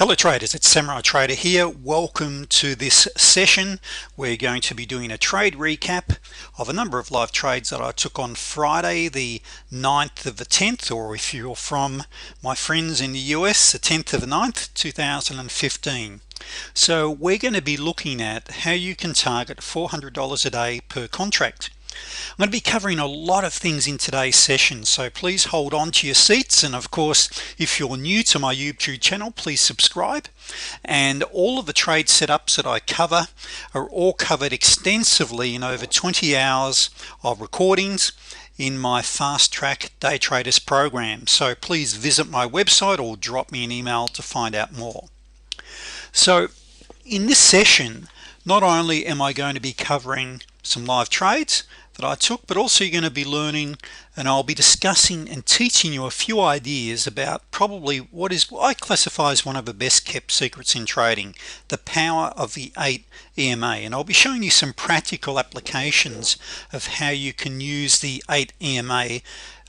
Hello traders, it's Samurai Trader here. Welcome to this session. We're going to be doing a trade recap of a number of live trades that I took on Friday the 9th of the 10th, or if you're from my friends in the US, the 10th of the 9th 2015. So we're going to be looking at how you can target $400 a day per contract. I'm going to be covering a lot of things in today's session, so please hold on to your seats. And of course, if you're new to my YouTube channel, please subscribe. And all of the trade setups that I cover are all covered extensively in over 20 hours of recordings in my Fast Track Day Traders program. So please visit my website or drop me an email to find out more. So in this session, not only am I going to be covering some live trades that I took, but also you're going to be learning, and I'll be discussing and teaching you a few ideas about probably what I classify as one of the best kept secrets in trading, the power of the 8 EMA. And I'll be showing you some practical applications of how you can use the 8 EMA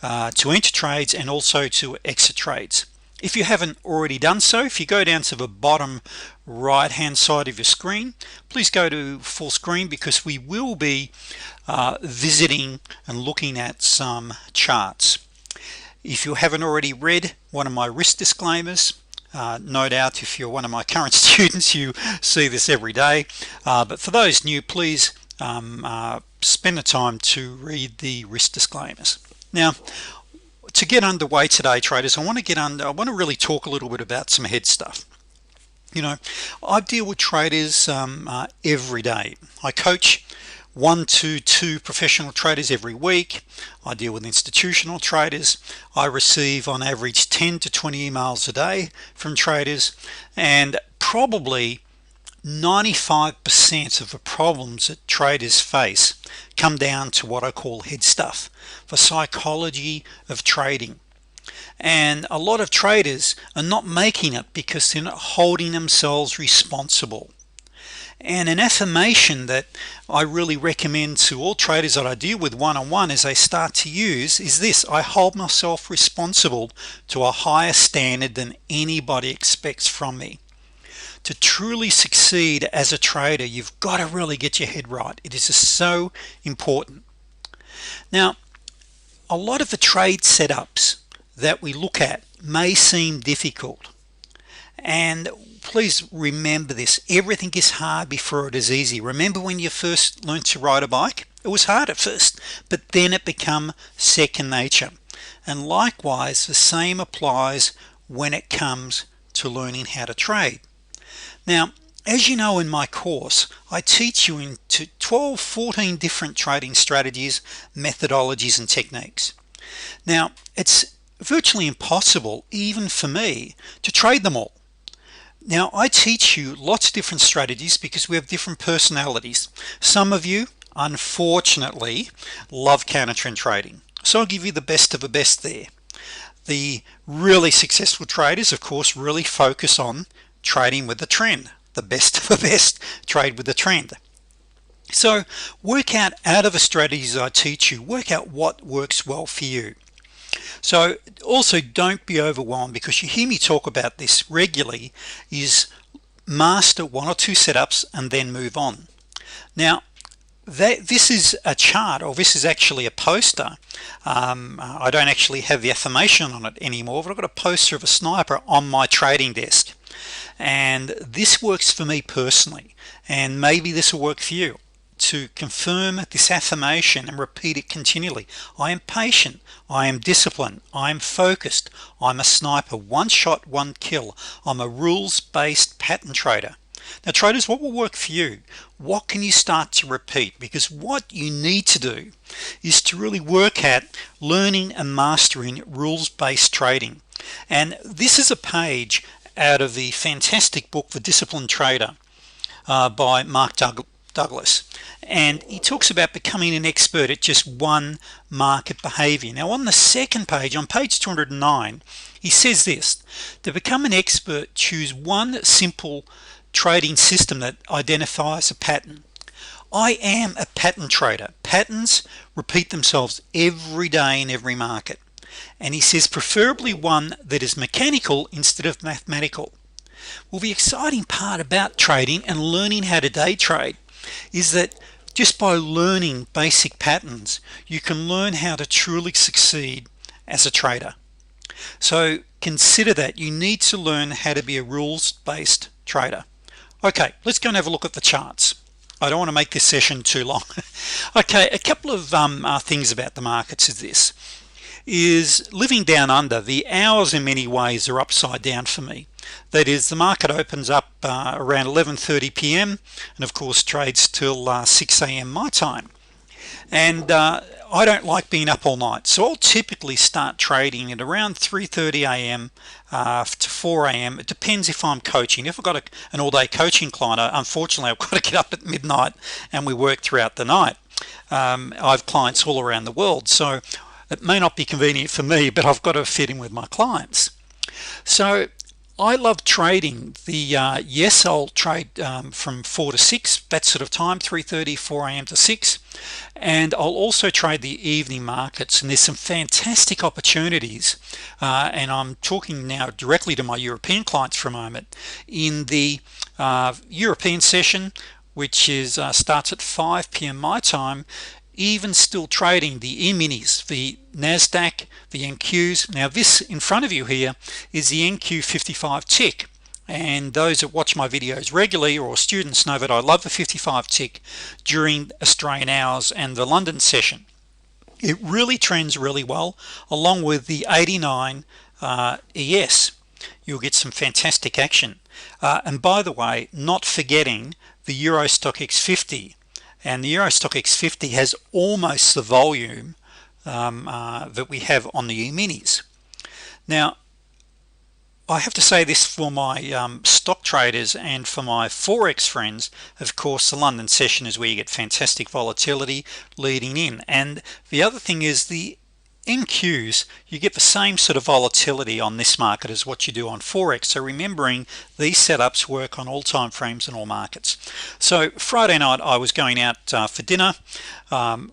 to enter trades and also to exit trades. If you haven't already done so, if you go down to the bottom right hand side of your screen, please go to full screen, because we will be visiting and looking at some charts. If you haven't already read one of my risk disclaimers, no doubt if you're one of my current students you see this every day, but for those new, please spend the time to read the risk disclaimers. Now, to get underway today, traders, I want to really talk a little bit about some head stuff. You know, I deal with traders every day. I coach 1 to 2 professional traders every week. I deal with institutional traders. I receive on average 10 to 20 emails a day from traders, and probably 95% of the problems that traders face come down to what I call head stuff, the psychology of trading. And a lot of traders are not making it because they're not holding themselves responsible. And an affirmation that I really recommend to all traders that I deal with one-on-one as they start to use is this: I hold myself responsible to a higher standard than anybody expects from me. To truly succeed as a trader, you've got to really get your head right. It is just so important. Now, a lot of the trade setups that we look at may seem difficult, and please remember this: everything is hard before it is easy. Remember when you first learned to ride a bike? It was hard at first, but then it became second nature. And likewise, the same applies when it comes to learning how to trade. Now, as you know, in my course I teach you into 14 different trading strategies, methodologies and techniques. Now, it's virtually impossible even for me to trade them all. Now, I teach you lots of different strategies because we have different personalities. Some of you, unfortunately, love counter trend trading, so I'll give you the best of the best there. The really successful traders, of course, really focus on trading with the trend. The best of the best trade with the trend. So work out of the strategies I teach you, work out what works well for you. So also don't be overwhelmed, because you hear me talk about this regularly, is master 1 or 2 setups and then move on. Now, this is a chart, or this is actually a poster. I don't actually have the affirmation on it anymore, but I've got a poster of a sniper on my trading desk. And this works for me personally, and maybe this will work for you, to confirm this affirmation and repeat it continually. I am patient, I am disciplined, I am focused, I'm a sniper, one shot, one kill, I'm a rules-based pattern trader. Now traders, what will work for you? What can you start to repeat? Because what you need to do is to really work at learning and mastering rules-based trading. And this is a page out of the fantastic book The Disciplined Trader by Mark Douglas, and he talks about becoming an expert at just one market behavior. Now, on the second page, on page 209, he says this: to become an expert, choose one simple trading system that identifies a pattern. I am a pattern trader. Patterns repeat themselves every day in every market. And he says preferably one that is mechanical instead of mathematical. Well, the exciting part about trading and learning how to day trade is that just by learning basic patterns, you can learn how to truly succeed as a trader. So consider that you need to learn how to be a rules-based trader. Okay, let's go and have a look at the charts. I don't want to make this session too long. Okay, a couple of things about the markets is living down under. The hours in many ways are upside down for me. That is, the market opens up around 11:30 p.m. and of course trades till 6 a.m. my time, and I don't like being up all night, so I'll typically start trading at around 3:30 a.m. To 4 a.m. It depends if I'm coaching. If I've got an all-day coaching client, unfortunately I've got to get up at midnight and we work throughout the night. I have clients all around the world, so it may not be convenient for me, but I've got to fit in with my clients. So I love trading the yes, I'll trade from 4 to 6, that sort of time, 3:30, 4 a.m. to 6, and I'll also trade the evening markets, and there's some fantastic opportunities, and I'm talking now directly to my European clients for a moment. In the European session, which is starts at 5 p.m. my time, even still trading the E-minis, the NASDAQ, the NQs. Now this in front of you here is the NQ55 tick, and those that watch my videos regularly or students know that I love the 55 tick during Australian hours and the London session. It really trends really well, along with the 89 ES. You'll get some fantastic action, and by the way, not forgetting the Euro Stock X50. And the Euro Stock X50 has almost the volume that we have on the E-minis. Now, I have to say this for my stock traders and for my Forex friends. Of course, the London session is where you get fantastic volatility leading in. And the other thing is the NQs, you get the same sort of volatility on this market as what you do on Forex. So remembering these setups work on all time frames and all markets. So Friday night I was going out for dinner.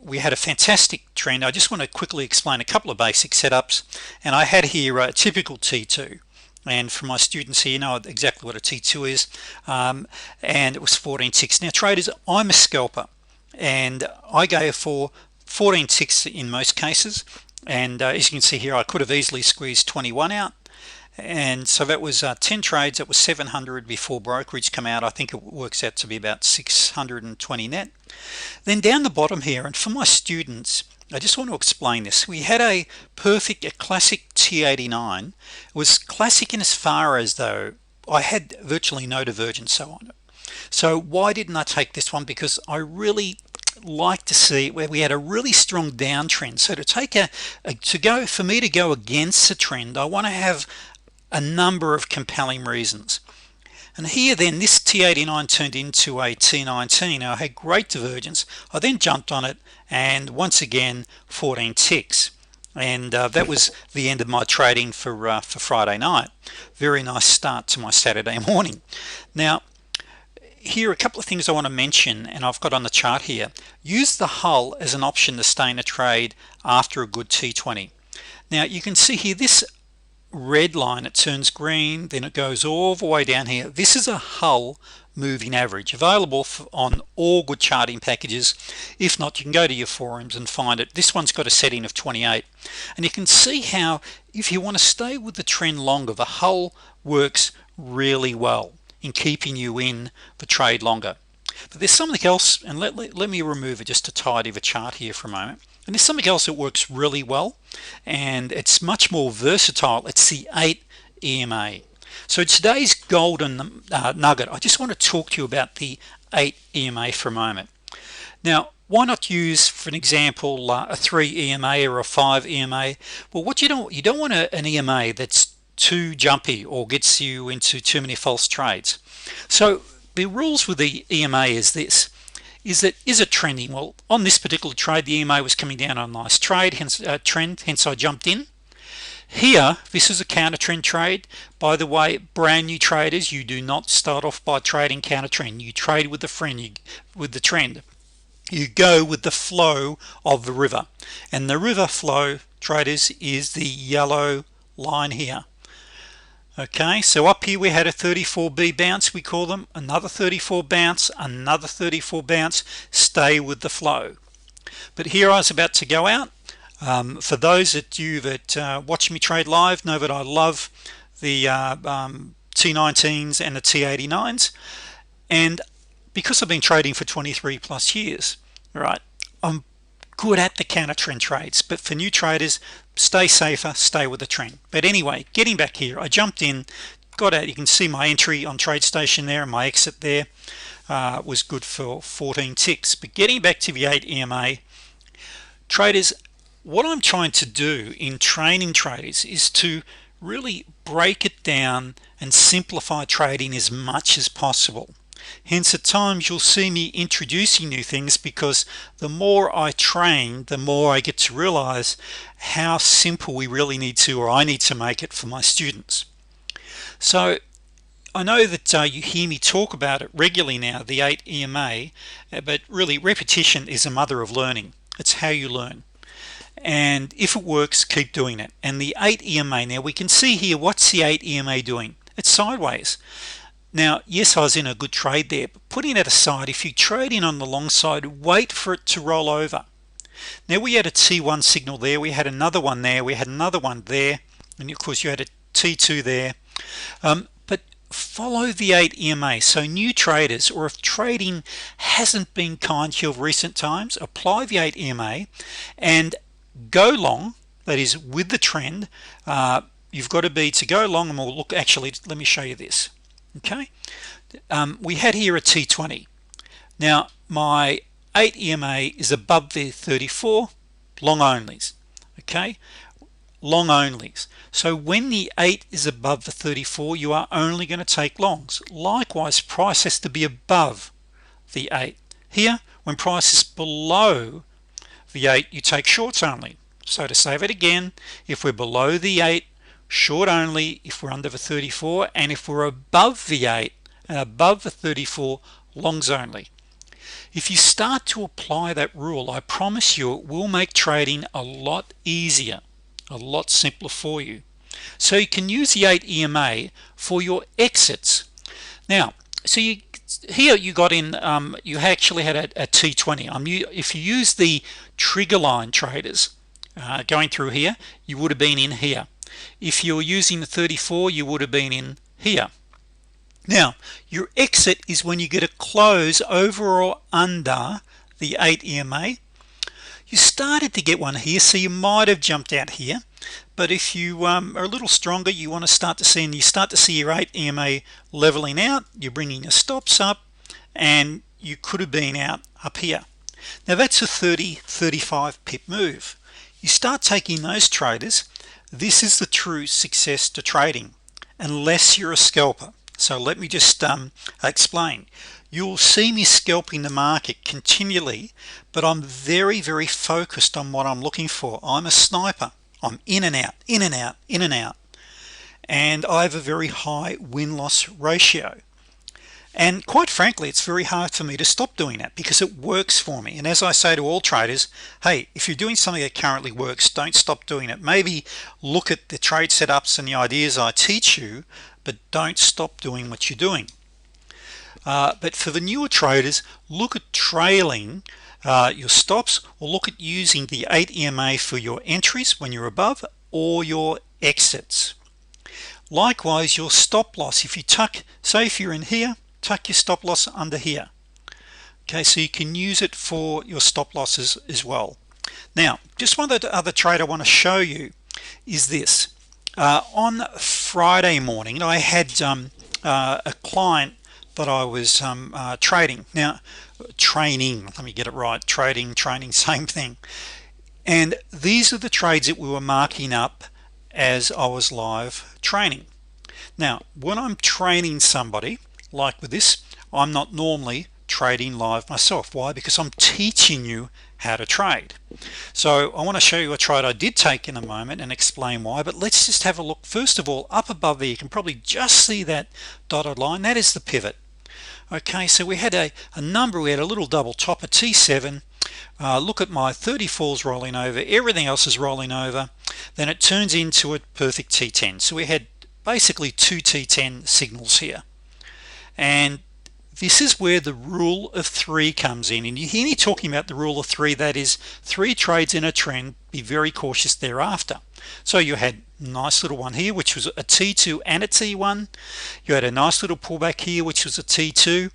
We had a fantastic trend. I just want to quickly explain a couple of basic setups, and I had here a typical T2, and for my students here, you know exactly what a T2 is, and it was 14.6. Now traders, I'm a scalper, and I go for 14.6 in most cases. And as you can see here, I could have easily squeezed 21 out, and so that was 10 trades. That was 700 before brokerage come out. I think it works out to be about 620 net. Then down the bottom here, and for my students, I just want to explain this. We had a classic T89. It was classic in as far as though I had virtually no divergence on it. So why didn't I take this one? Because I really like to see where we had a really strong downtrend. So to take for me to go against a trend, I want to have a number of compelling reasons. And here then this T89 turned into a T19. Now I had great divergence. I then jumped on it, and once again 14 ticks, and that was the end of my trading for Friday night. Very nice start to my Saturday morning. Now here are a couple of things I want to mention, and I've got on the chart here. Use the hull as an option to stay in a trade after a good T20. Now you can see here this red line, it turns green, then it goes all the way down here. This is a hull moving average, available on all good charting packages. If not, you can go to your forums and find it. This one's got a setting of 28, and you can see how if you want to stay with the trend longer, the hull works really well in keeping you in the trade longer. But there's something else, and let me remove it just to tidy the chart here for a moment. And there's something else that works really well, and it's much more versatile. It's the 8 EMA. So today's golden nugget, I just want to talk to you about the 8 EMA for a moment. Now why not use, for an example, a 3 EMA or a 5 EMA? Well, what you don't want an EMA that's too jumpy or gets you into too many false trades. So the rules with the EMA is this: is it trending? Well, on this particular trade, the EMA was coming down on a nice trade, hence hence I jumped in. Here, this is a counter trend trade. By the way, brand new traders, you do not start off by trading counter trend. You trade with the trend. You go with the flow of the river, and the river flow, traders, is the yellow line here. Okay, so up here we had a 34B bounce, we call them, another 34 bounce, another 34 bounce. Stay with the flow. But here I was about to go out. For those of you that watch me trade live know that I love the T19s and the T89s, and because I've been trading for 23 plus years, right, I'm good at the counter trend trades. But for new traders, stay safer, stay with the trend. But anyway, getting back here, I jumped in, got out. You can see my entry on TradeStation there, and my exit there was good for 14 ticks. But getting back to the 8 EMA, traders, what I'm trying to do in training traders is to really break it down and simplify trading as much as possible. Hence at times you'll see me introducing new things, because the more I train, the more I get to realize how simple we really need to, or I need to make it for my students. So I know that you hear me talk about it regularly now, the 8 EMA, but really repetition is the mother of learning. It's how you learn, and if it works, keep doing it. And the 8 EMA, now we can see here, what's the 8 EMA doing? It's sideways. Now yes, I was in a good trade there, but putting that aside, if you trade in on the long side, wait for it to roll over. Now we had a T1 signal there, we had another one there, we had another one there, and of course you had a T2 there. But follow the 8 EMA. So new traders, or if trading hasn't been kind to you of recent times, apply the 8 EMA and go long, that is with the trend. You've got to be to go long, and we'll look, actually let me show you this. Okay, we had here a T20. Now my 8 EMA is above the 34, long onlys. Okay, long onlys. So when the 8 is above the 34, you are only going to take longs. Likewise, price has to be above the 8. Here, when price is below the 8, you take shorts only. So to save it again, if we're below the 8, short only. If we're under the 34, and if we're above the 8 and above the 34, longs only. If you start to apply that rule, I promise you it will make trading a lot easier, a lot simpler for you. So you can use the 8 EMA for your exits. Now, so here you got in, you actually had a T20. If you use the trigger line traders going through here, you would have been in here. If you're using the 34, you would have been in here. Now your exit is when you get a close over or under the 8 EMA. You started to get one here, so you might have jumped out here, but if you are a little stronger, you want to start to see, and you start to see your 8 EMA leveling out, you're bringing your stops up, and you could have been out up here. Now that's a 30-35 pip move. You start taking those traders. This is the true success to trading, unless you're a scalper. So let me just explain. You'll see me scalping the market continually, but I'm very focused on what I'm looking for. I'm a sniper. I'm in and out, in and out, in and out, and I have a very high win-loss ratio. And quite frankly, it's very hard for me to stop doing that, because it works for me. And as I say to all traders, hey, if you're doing something that currently works, don't stop doing it. Maybe look at the trade setups and the ideas I teach you, but don't stop doing what you're doing. But for the newer traders, look at trailing your stops, or look at using the 8 EMA for your entries when you're above, or your exits. Likewise, your stop loss, if you tuck, say if you're in here, tuck your stop loss under here. Okay, so you can use it for your stop losses as well. Now just one other trade I want to show you is this. On Friday morning I had a client that I was trading. Now training, let me get it right, trading, training, same thing. And these are the trades that we were marking up as I was live training. Now when I'm training somebody like with this, I'm not normally trading live myself. Why? Because I'm teaching you how to trade. So I want to show you a trade I did take in a moment and explain why, but let's just have a look. First of all, up above there you can probably just see that dotted line. That is the pivot. Okay, so we had a number, we had a little double top, a T7. Look at my 34s rolling over, everything else is rolling over, then it turns into a perfect T10. So we had basically two T10 signals here, and this is where the rule of three comes in. And you hear me talking about the rule of three, that is 3 trades in a trend, be very cautious thereafter. So you had a nice little one here which was a T2 and a T1. You had a nice little pullback here which was a T2,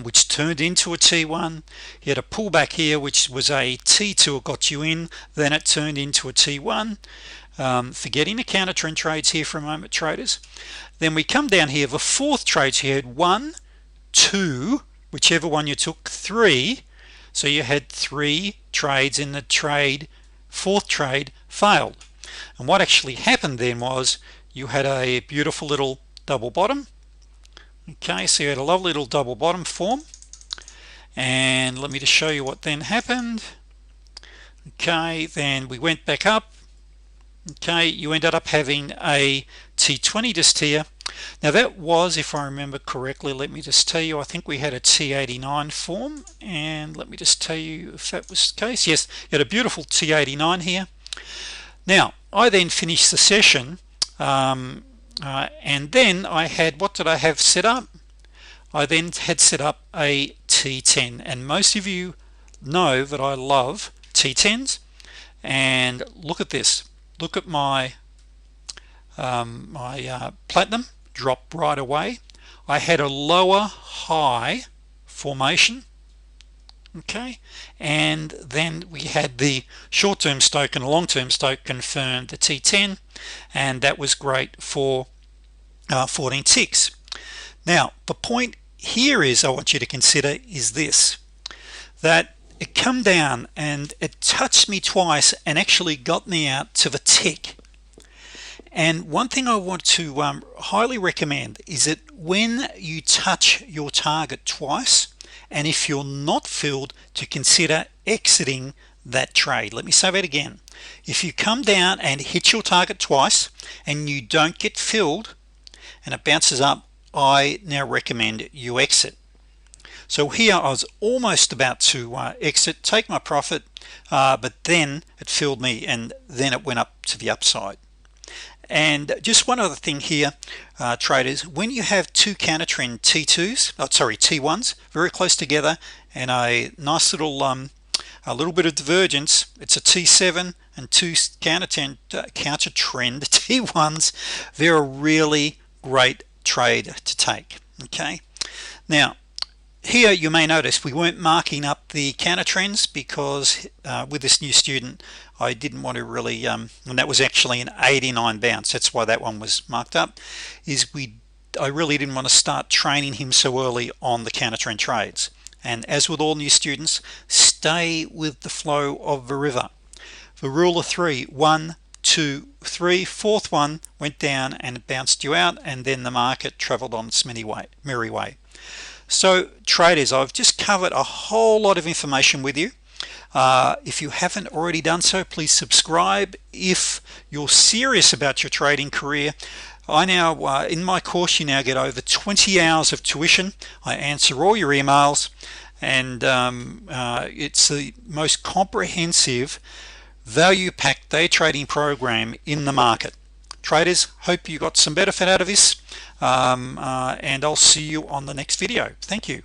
which turned into a T1. You had a pullback here which was a T2, it got you in, then it turned into a T1. Forgetting the counter trend trades here for a moment, traders. Then we come down here, the fourth trades, you had 1, 2, whichever one you took, 3, so you had 3 trades in the trade. Fourth trade failed, and what actually happened then was you had a beautiful little double bottom. Okay, so you had a lovely little double bottom form, and let me just show you what then happened. Okay, then we went back up. Okay, you ended up having a T20 just here. Now that was, if I remember correctly, let me just tell you, I think we had a T89 form, and let me just tell you if that was the case. Yes, you had a beautiful T89 here. Now I then finished the session, and then I had, what did I have set up? I then had set up a T10, and most of you know that I love T10s. And look at this, look at my platinum drop right away. I had a lower high formation, okay, and then we had the short-term stoke and a long-term stoke confirmed the T10, and that was great for 14 ticks. Now the point here is, I want you to consider, is this, that it come down and it touched me twice and actually got me out to the tick. And one thing I want to highly recommend is that when you touch your target twice, and if you're not filled, to consider exiting that trade. Let me say that again. If you come down and hit your target twice and you don't get filled and it bounces up, I now recommend you exit. So here I was almost about to exit, take my profit, but then it filled me and then it went up to the upside. And just one other thing here, traders, when you have two counter trend T1s very close together and a nice little bit of divergence, it's a T7 and two counter trend T1s, they're a really great trade to take. Okay, now here you may notice we weren't marking up the counter trends because with this new student I didn't want to really and that was actually an 89 bounce, that's why that one was marked up, is I really didn't want to start training him so early on the counter trend trades. And as with all new students, stay with the flow of the river. The rule of three, 1, 2, 3, fourth one went down and it bounced you out, and then the market traveled on its merry way. So traders, I've just covered a whole lot of information with you. If you haven't already done so, please subscribe. If you're serious about your trading career, I now in my course you now get over 20 hours of tuition. I answer all your emails, and it's the most comprehensive value-packed day trading program in the market. Traders, hope you got some benefit out of this, and I'll see you on the next video. Thank you.